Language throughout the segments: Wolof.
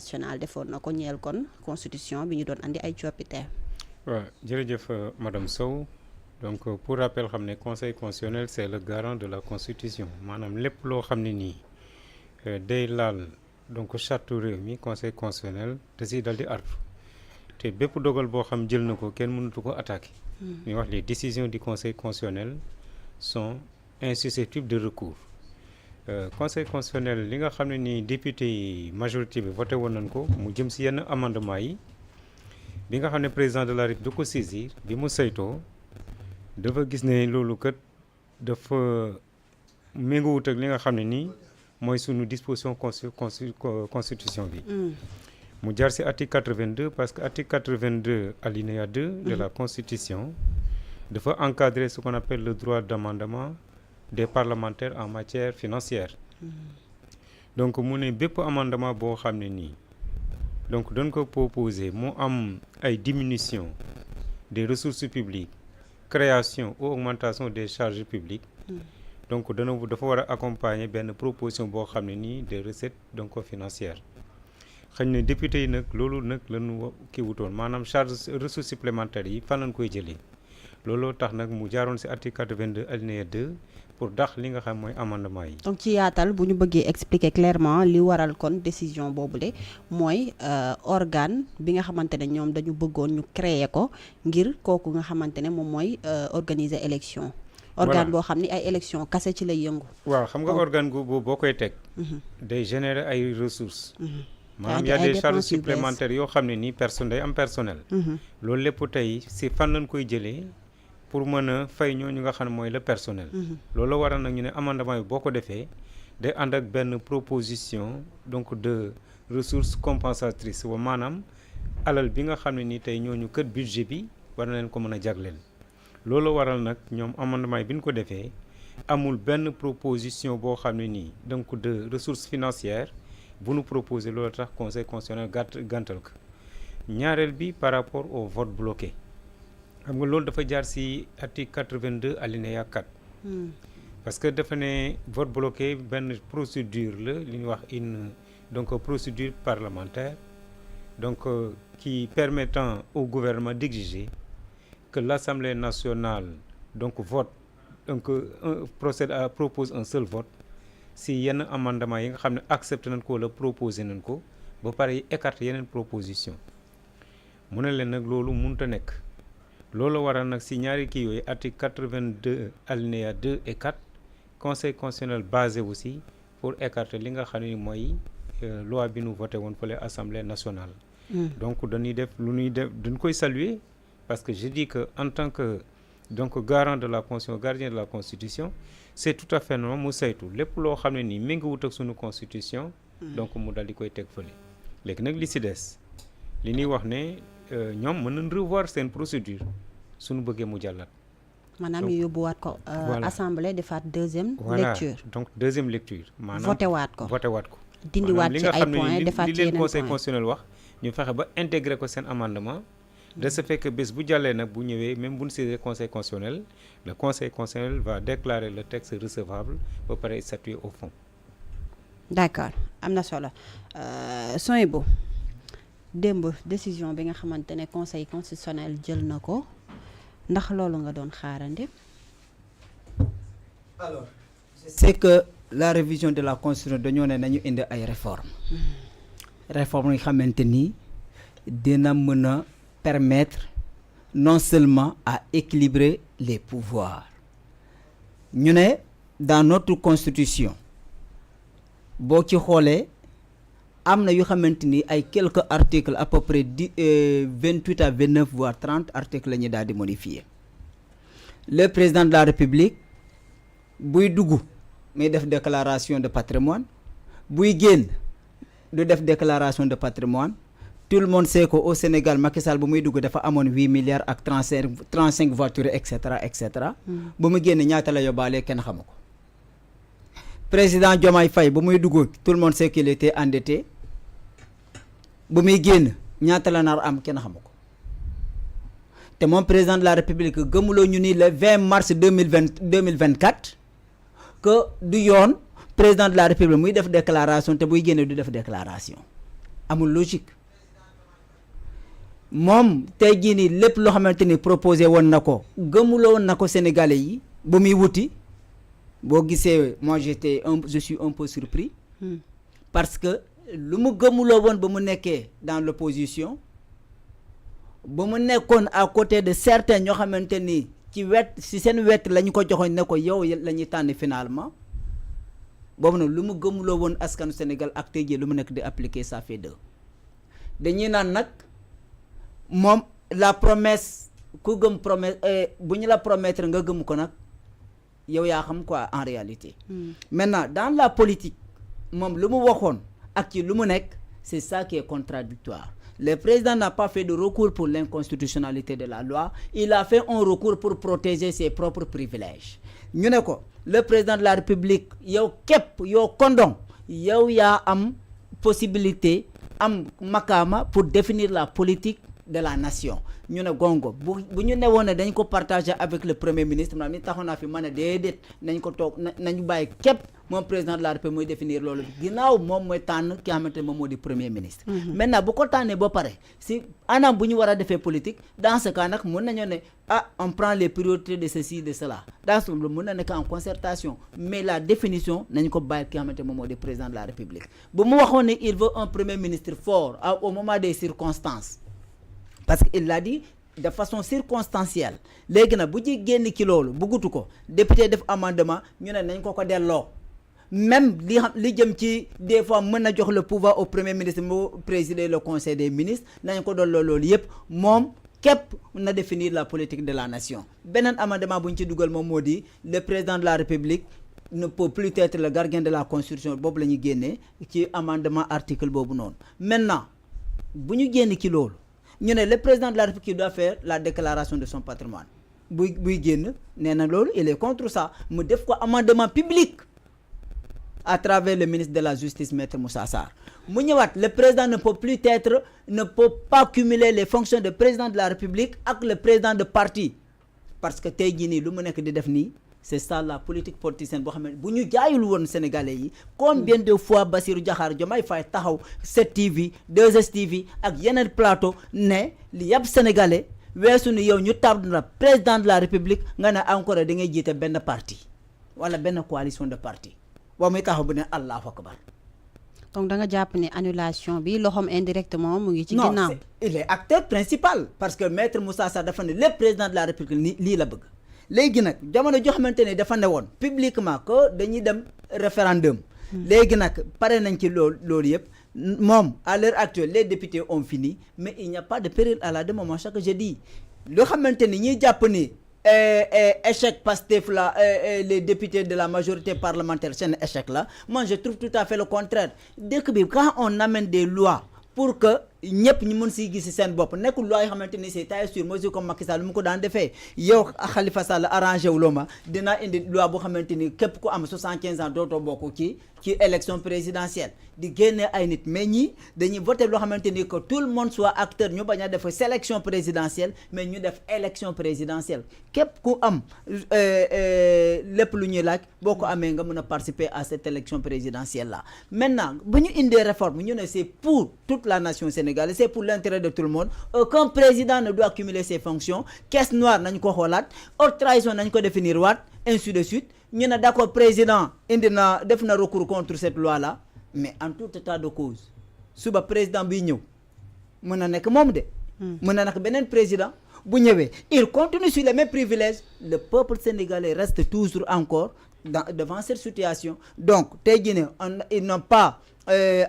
national defoon na ko ñeel kon constitution bi ñu doon andi ay coppite. waaw jërëjëf madame Sow donc pour rappel xam ne conseil constitutionnel c'est le garant de la constitution maanaam lépp loo xam ne nii day laal donc charte réew mi conseil constitutionnel da siy dal di artu te bépp dogal boo xam jël na ko kenn mënatu ko attaquer. ñuy wax les décisions du conseil constitutionnel sont insusceptibles de recours. Conseil constitutionnel li nga xam ne nii député yi majorité bi voté woon nañ ko mu jëm si yenn amendement yi bi nga xam ne président de la République du ko saisir bi mu saytoo dafa gis ne loolu kat dafa méngoowut ak li nga xam ne nii mooy sunu disposition constitution bi. mu jaar si article 82 parce que article 82 alinéa 2 de la constitution dafa encadrer ce qu'on appelle le droit d'amendement des parlementaires en matière financière. donc mu ne bépp amendement boo xam ne nii donc dañ ko proposer mu am ay diminution des ressources publiques création ou augmentation des charges publiques. donc dafa war a accompagner benn proposition boo xam ne nii des recettes donc financières. xëy na député yi nag loolu nag lañu kii wutoon maanaam charge ressources supplémentaires yi fan lañ koy jëlee looloo tax nag mu jaaroon ci article 82 alinéa 2 pour dax li nga xam mooy amendement yi. donc ci yaatal bu ñu bëggee expliquer clairement li waral kon décision boobule mooy organe bi nga xamante ne ñoom dañu bëggoon ñu créer ko ngir kooku nga xamante ne moom mooy organiser élection. organe boo xam ni ay élection kase ci lay yëngu. waaw xam nga organe boobu boo koy teg. day générer ay ressources. maanaam y a des charges supplémentaires yoo xam ne nii day am personnel. loolu lépp tey si fan lañ koy jëlee pour mën a fay ñooñu nga xam ne mooy le personnel. loolu waral nag ñu ne amendement yi boo ko defee day ànd ak benn proposition donc de ressources compensatrices wa maanaam alal bi nga xam ne nii tey ñooñu kët budget bi war na leen ko mën a jagleel. loolu waral nag ñoom amendement yi bi ñu ko defee amul benn proposition boo xam ne nii donc de ressources financières bu nu proposer loolu tax conseil constitutionnel gàntal ko. ñaareel bi par rapport au vote bloqué xam nga loolu dafa jaar ci article 82 alinéa 4. parce que dafa ne vote bloqué benn procédure la li ñuy wax une donc procédure parlementaire donc qui permettant au gouvernement d'exiger que l'Assemblée nationale donc vote donc propose un seul vote si yenn amendement yi nga xam ne accepté nañ ko wala proposé nañ ko ba pare écarté yeneen proposition mu ne leen nag loolu mënut a nekk loolu waral nag si ñaari kii yooyu article 82 alinéa 2 et 4 conseil constitutionnel basé aussi pour écarter li nga xam ne mooy loi bi nu voté woon fële assemblée nationale. donc dañuy def lu ñuy def dañ koy saluer parce que je dis que en tant que donc garant de la constitution gardien de la constitution c'est tout à fait normal mu saytu lépp loo xam ne nii mi ngi wut ak sunu constitution. donc mu dal di koy teg fële. léegi nag li si des li ñuy wax ne ñoom mën nañ revoir seen procédure suñu bëggee mu jàllat. maanaam ñu yóbbuwaat ko. assemblée defaat deuxième. lecture donc deuxième lecture. maanaam voté waat ko. dindiwaat ci ay points defaat ci yeneen points li leen conseil constitutionnel wax ñu fexe ba intégrer ko seen amendement. de ce fait que bés bu jàllee nag bu ñëwee même bu ñu saisir conseil constitutionnel le conseil constitutionnel va déclarer le texte recevable ba pare statuer au fond. d'accord am na solo Souhaïbou démb décision bi nga xamante ne conseil constitutionnel jël na ko ndax loolu nga doon xaarandi. alors c'est que la révision de la constitution dañoo ne nañu indi ay réformes. réformes yi xamante ni dina mën a permettre non seulement à équilibrer les pouvoirs ñu ne dans notre constitution boo ci xoolee am na yu xamante ni ay quelques articles à peu près 28 à 29 voire 30 articles la ñu daal di modifier le président de la république buy dugg muy def déclaration de patrimoine buy génn du def déclaration de patrimoine tout le monde sait qu'au Sénégal Macky Sall bu muy dugg dafa amoon 8 milliards ak 35 voitures et cetera et cetera. bu mu génn ñaata la yóbbaale kenn xamu ko. président Diomaye Faye bu muy dugg tout le monde sait qu'il était endetté bu muy génn ñaata la nar am kenn xamu ko te moom président de la république gëmuloo ñu ni le 20 mars 2024 que du yoon président de la république muy def déclaration te buy génn du def déclaration. amul logique moom tey jii nii lépp loo xamante ni proposé woon na ko gëmuloo woon na ko Sénégalais yi ba muy wuti boo gisee moi je suis un peu surpris parce que lu mu gëmuloo woon ba mu nekkee dans l'opposition ba mu nekkoon à côté de certains ñoo xamante ni ci seen wet la ñu ko joxoon ne ko yow la ñuy tànn finalement boobu nag lu mu gëmuloo woon askanu Sénégal ak tey jii lu mu nekk di appliquer ça fait deux dañuy naan nag moom la promesse ku gëm promesse bu ñu la promettre nga gëm ko nag yow yaa xam quoi en réalité maintenant dans la politique moom lu mu waxoon ak ci lu mu nekk c'est ça qui est contradictoire. Le président n'a pas fait de recours pour l'inconstitutionnalité de la loi, il a fait un recours pour protéger ses propres privilèges. Ñu ne ko le président de la République yow képp yow kondong yow yaa am possibilité am makaama pour définir la politique de la nation. Ñu ne gongo bu ñu ne woon ne dañ ko partager avec le premier ministre maanaam ni taxoon naa fi ma ne déedéet nañ ko toog nañu bàyyi képp moom président de la République mooy définir loolu ginnaaw moom mooy tànn ki nga xamante ne moom moo di premier ministre. Maintenant bu ko tànnee ba pare si anam bu ñu war a defee politique dans ce cas nag mun nañoo ne on prend les priorités de ceci de cela dans ce mun na nekk en concertation mais la définition nañ ko bàyyi ki nga xamante ne moom moo di président de la République bu mu waxoon ne il veut un premier ministre fort au moment des circonstances. Parce qu'il l'a dit de façon circonstancielle léegi nag bu ci génn ci loolu bëggatu ko député def amendement ñu ne nañ ko delloo même li jëm ci des fois mën na jox le pouvoir au premier ministre mu présider le conseil des ministres nañ ko delloo loolu yëpp moom képp na définir la politique de la nation. Beneen amendement bu ñu ci dugal moom moo di le président de la République ne peut plus être le gardien de la constitution boobu la ñuy génnee ci amendement article boobu noonu. Maintenant bu ñu génn ci loolu. ñu ne le président de la République doit faire la déclaration de son patrimoine buy génn nee na loolu il est contre ça mu def ko amendement public à travers le ministre de la justice maître Moussa Sarr mu ñëwaat le président ne peut pas cumuler les fonctions de président de la République ak le président de parti parce que tey jii nii lu mu nekk di def nii c'est ça la politique politicienne boo xam ne bu ñu jaayul woon Sénégalais yi combien de fois Bassirou Diakhar Diomaye Faye taxaw 7TV 2STV ak yeneen plateau ne li yàpp Sénégalais weesu ni yow ñu tab na président de la République nga ne encore da ngay jiite benn parti wala benn coalition de parti boo muy taxaw bu ne Allahu akbar. Donc da nga jàpp ne annulation bi loxoom indirectement mu ngi ci ginnaaw. Non, il est acteur principal parce que maître Moussa Sarr dafa ne le président de la République lii la bëgg. léegi nag jamono joo xamante ne dafa ne woon publiquement que dañuy dem référendum léegi nag pare nañ ci loolu yëpp moom à l'heure actuelle les députés ont fini mais il n'y a pas de péril à la demeure chaque jeudi loo xamante ni ñuy jàpp ni échec Pastef la les députés de la majorité parlementaire seen échec la moi je trouve tout à fait le contraire dëkk bi quand on amène des lois pour que ñëpp ñu mën si gis seen bopp nekkul loi yoo xamante ni c'est taillé sur mesure comme Macky Sall lu mu ko daan defee yow Khalifa Sall arrangé wu loo ma dinaa indi loi boo xamante ni képp ku am 75 ans dootoo bokk ci élection présidentielle di génne ay nit mais ñi dañuy voté loo xamante ni que tout le monde soit acteur ñu bañ a def sélection présidentielle mais ñu def élection présidentielle képp ku am lépp lu ñuy laaj boo ko amee nga mën a participer à cette élection présidentielle là. Maintenant bu ñu indee réforme ñu ne c'est pour toute la nation sénégalaise, c'est pour l'intérêt de tout le monde. Aucun président ne doit cumuler ses fonctions. Caisse noire nañ ko xoolaat, haute trahison nañ ko définir waat, ainsi de suite. ñu ne d'accord président def na recours contre cette loi là mais en tout état de cause suba président biy ñëw mën na nekk moom de mën na nekk beneen président bu ñëwee il continue sur les mêmes privilèges le peuple sénégalais reste toujours encore devant cette situation. Donc tey jii ne ils n'ont pas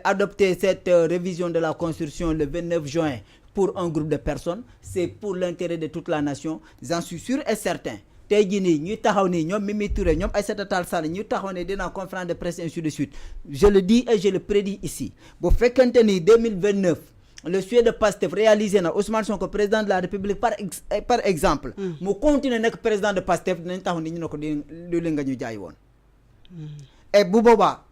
adopté cette révision de la constitution le 29 juin pour un groupe de personnes, c'est pour l'intérêt de toute la nation, j'en suis sûr et certain. tey jii nii ñuy taxaw nii ñoom Mimi Touré ñoom Aïssata Tall Sall ñuy taxaw ne dina conférence de presse ainsi de suite je le dis et je le prédis ici bu fekkente ni 2029 le souhait de Pastef réalisé na Ousmane Sonko président de la République par exemple mu continuer nekk président de Pastef dinañ taxaw ni ñu ne ko di li nga ñu jaay woon et bu boobaa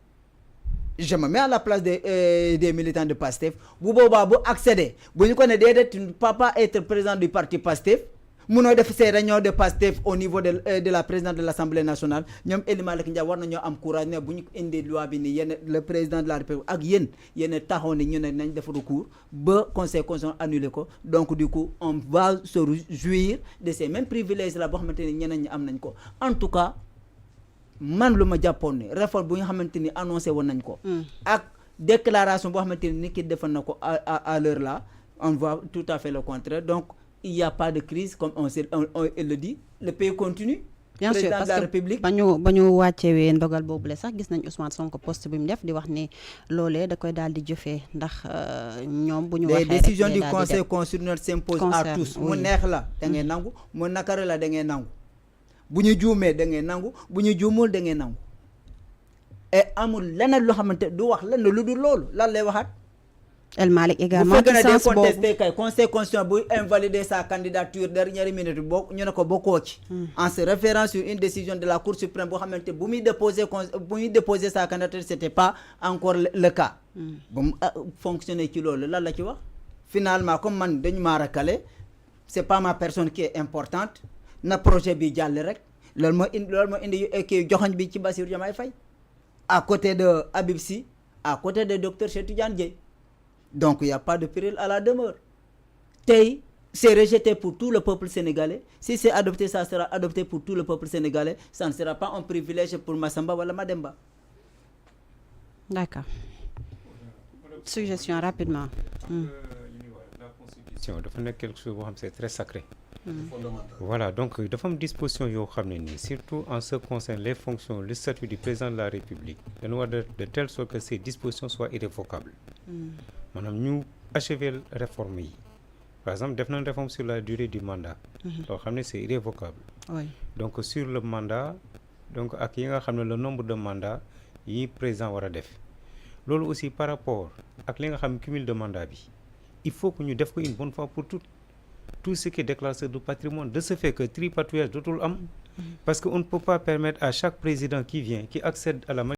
je me mets à la place des militants de Pastef bu boobaa bu accéder bu ñu ko ne déedéet tu ne peux pas être président du parti Pastef munoo def ces réunions de Pastef au niveau de la présidente de l'Assemblée nationale ñoom Ely Malick Ndiaye war nañoo am courage ne bu ñu indi loi bi ni yéen le président de la République ak yéen taxaw ne ñu ne nañ def recours ba conseil constitutionnel annulé ko donc du coup on va se jouir de ces mêmes privilèges là boo xamante ni ñeneen ñi am nañ ko en tout cas man lu ma jàppoon ne réforme bu nga xamante ni annoncé woon nañ ko ak déclaration boo xamante ni nit ki defal na ko à l'heure là on voit tout à fait le contraire donc il n'y a pas de crise comme on le dit le pays continue. bien sûr parce que ba ñu wàccewee ndogal boobule sax gis nañ Ousmane Sonko poste bi mu def di wax ni loolee da koy daal di jëfee ndax ñoom bu ñu waxee les décisions du conseil constitutionnel s'imposent à tous mu neex la da ngay nangu mu nakare la da ngay nangu bu ñu juumee da ngay nangu bu ñu juumul da ngay nangu et amul leneen loo xamante du wax lenn lu dul loolu lan lay waxaat. El Malick également ci sens boobu bu fekkee kay conseil constitutionnel buy invalider sa candidature dernière minute boo ñu ne ko bokkoo ci. en se référant sur une décision de la Cour suprême boo xamante bu muy déposer sa candidature c'était pas encore le cas. ba mu fonctionner ci loolu lan la ci wax. finalement comme man dañu maa rakale c'est pas ma personne qui est importante na projet bi jàll rek loolu moo indi kii joxoñ bi ci Bassirou Diomaye Faye à côté de Habib Sy à côté de docteur Cheikh Tidiane Dièye. Donc, il n'y a pas de péril à la demeure. Tay, c'est rejeté pour tout le peuple sénégalais. Si c'est adopté, ça sera adopté pour tout le peuple sénégalais. Ça ne sera pas un privilège pour Massamba ou Mademba. D'accord. Suggestion rapidement. La Constitution, c'est quelque chose c'est très sacré. Voilà, donc il y a une disposition, surtout en ce qui concerne les fonctions, le statut du président de la République, de telle sorte que ces dispositions soient irrévocables. Madame, nous achevons la réforme. Par exemple, nous avons une réforme sur la durée du mandat. Donc, c'est irrévocable. Oui. Donc, sur le mandat, donc, le nombre de mandats que le président va faire. Lolo aussi par rapport à le cumul de mandats, il faut que nous fassions une bonne fois pour toutes. Tout ce qui est déclaration du patrimoine, de ce fait que tripatouillage de tout le monde, parce qu'on ne peut pas permettre à chaque président qui vient, qui accède à la